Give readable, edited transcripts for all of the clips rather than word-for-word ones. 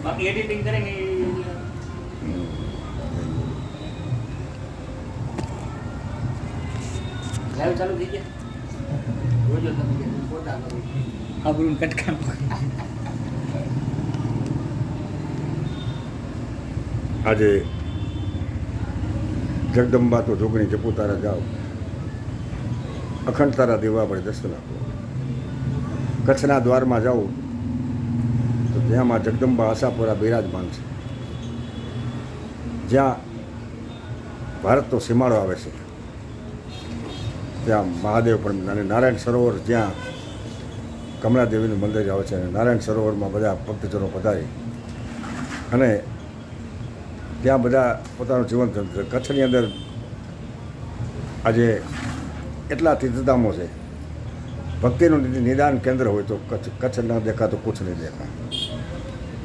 बाकी एडिटिंग करेंगे लाइव चालू कीजिए वो जो તમે ફોટા કરો આપણું કટકા આજે જગદંબા તો જોગણી જપુ તારા જાઓ અખંડ તારા દેવા પડે દર્શન આપો કચ્છના દ્વારમાં જાઓ તો ત્યાંમાં જગદંબા આશાપુરા બિરાજમાન છે જ્યાં ભારતનો સીમાડો આવે છે ત્યાં મહાદેવ પણ અને નારાયણ સરોવર જ્યાં કમલાદેવીનું મંદિર આવે છે અને નારાયણ સરોવરમાં બધા ભક્તજનો પધારી અને ત્યાં બધા પોતાનું જીવન કચ્છની અંદર આજે એટલા તીર્થધામો છે ભક્તિનું નિદાન કેન્દ્ર હોય તો કચ્છ ન દેખા તો કુછ નહીં દેખા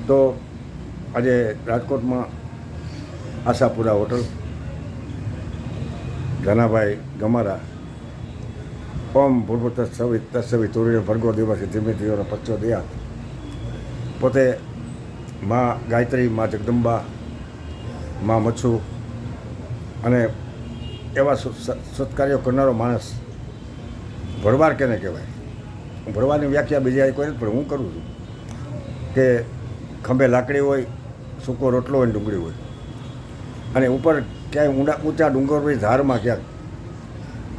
તો આજે રાજકોટમાં આશાપુરા હોટલ ઘનાભાઈ ગમારા ઓમ ભૂર્ભુત તત્સવી તુરીને ભર્ગો દિવસે ધીમે ધીમે પચ્ચો દયા પોતે મા ગાયત્રી મા જગદંબા મા મચ્છુ અને એવા સત્કાર્યો કરનારો માણસ ભરવાડ કેને કહેવાય ભરવાડની વ્યાખ્યા બીજી કોઈ નથી પણ હું કરું છું કે ખંભે લાકડી હોય સૂકો રોટલો હોય ડુંગળી હોય અને ઉપર ક્યાંય ઊંચા ડુંગર હોય ધારમાં ક્યાંક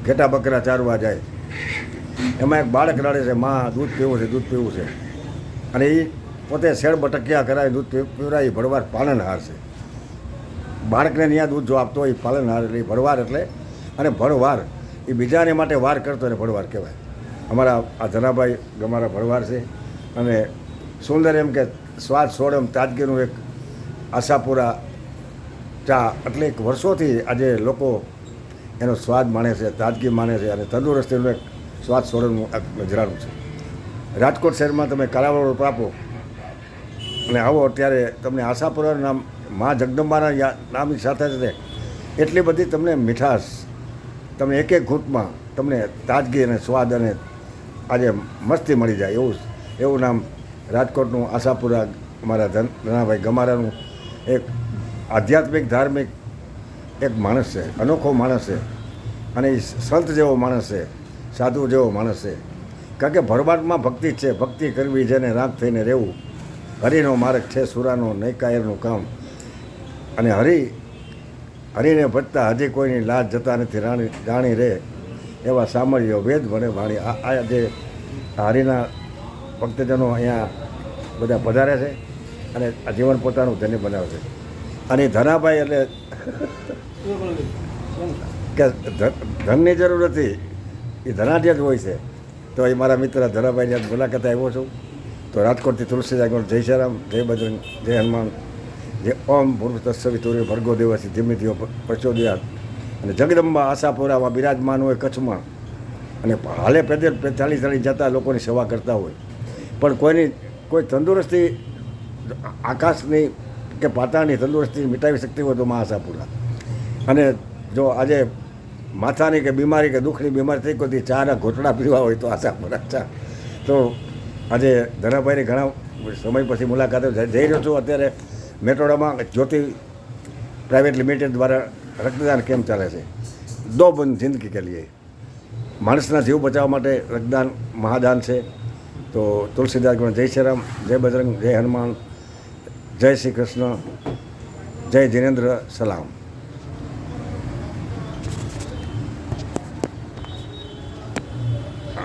ઘેટા બકરા ચારવા જાય એમાં એક બાળક રડે છે માં દૂધ પીવું છે અને એ પોતે શેડ બટકિયા કરાવી દૂધ પીવરાય ભરવાડ પાલનહાર છે બાળકને ત્યાં દૂધ જો આપતો હોય પાલનહાર એટલે ભરવાડ એટલે અને ભરવાર એ બીજાને માટે વાર કરતો એને ભરવાડ કહેવાય અમારા આ ધનાભાઈ ગમારા ભરવાડ છે અને સુંદર એમ કે સ્વાદ સોળ એમ તાજગીનું એક આશાપુરા ચા એટલે એક વર્ષોથી આજે લોકો એનો સ્વાદ માણે છે તાજગી માને છે અને તંદુરસ્તીનું એક સ્વાદ સોળનું નજરાનું છે રાજકોટ શહેરમાં તમે કાલાવડ આપો અને આવો ત્યારે તમને આશાપુરાનું નામ મા જગદંબાના નામની સાથે સાથે એટલી બધી તમને મીઠાશ તમને એક એક ઘૂંટમાં તમને તાજગી અને સ્વાદ અને આજે મસ્તી મળી જાય એવું નામ રાજકોટનું આશાપુરા અમારા ધનાભાઈ ગમારાનું એક આધ્યાત્મિક ધાર્મિક એક માણસ છે અનોખો માણસ છે અને એ સંત જેવો માણસ છે સાધુ જેવો માણસ છે કારણ કે ભરવાડમાં ભક્તિ છે ભક્તિ કરવી જેને રાગ થઈને રહેવું હરિનો માર્ગ છે સુરાનો નૈકાયરનું કામ અને હરિને ભજતા હજી કોઈની લાજ જતા નથી જાણી રહે એવા સામર્યો વેદ ભણે વાણી આ જે હરિના ભક્તજનો અહીંયા બધા પધારે છે અને આ જીવન પોતાનું ધન્ય બનાવે છે અને ધનાભાઈ એટલે કે ધનની જરૂર નથી એ ધનાઢ્ય જ હોય છે તો એ મારા મિત્ર ધનાભાઈની મુલાકાતે આવ્યો છું તો રાજકોટથી તુલસીદાસ જય શ્રીરામ જય બજરંગ જય હનુમાન જે ઓમ ભૂર્ભ તત્સવી તુરી ભર્ગો દિવસથી ધીમે ધીમે પ્રચોદયાત અને જગદંબા આશાપુરામાં બિરાજમાન હોય કચ્છમાં અને હાલે પેદલ ચાલી જતા લોકોની સેવા કરતા હોય પણ કોઈ તંદુરસ્તી આકાશની કે પાતાળની તંદુરસ્તી મિટાવી શકતી હોય તો મા આશાપુરા અને જો આજે માથાની કે બીમારી કે દુઃખની બીમારી થઈ કોઈ ચાના ઘોટડા પીવા હોય તો આશાપુરા ચા તો આજે ધનાભાઈની ઘણા સમય પછી મુલાકાતે જઈ રહ્યો છું અત્યારે મેટોડામાં જ્યોતિ પ્રાઇવેટ લિમિટેડ દ્વારા રક્તદાન કેમ્પ ચાલે છે દો બંધ જિંદગી કે લીએ માણસના જીવ બચાવવા માટે રક્તદાન મહાદાન છે તો તુલસીદાસ જય શ્રીરામ જય બજરંગ જય હનુમાન જય શ્રી કૃષ્ણ જય જીનેન્દ્ર સલામ.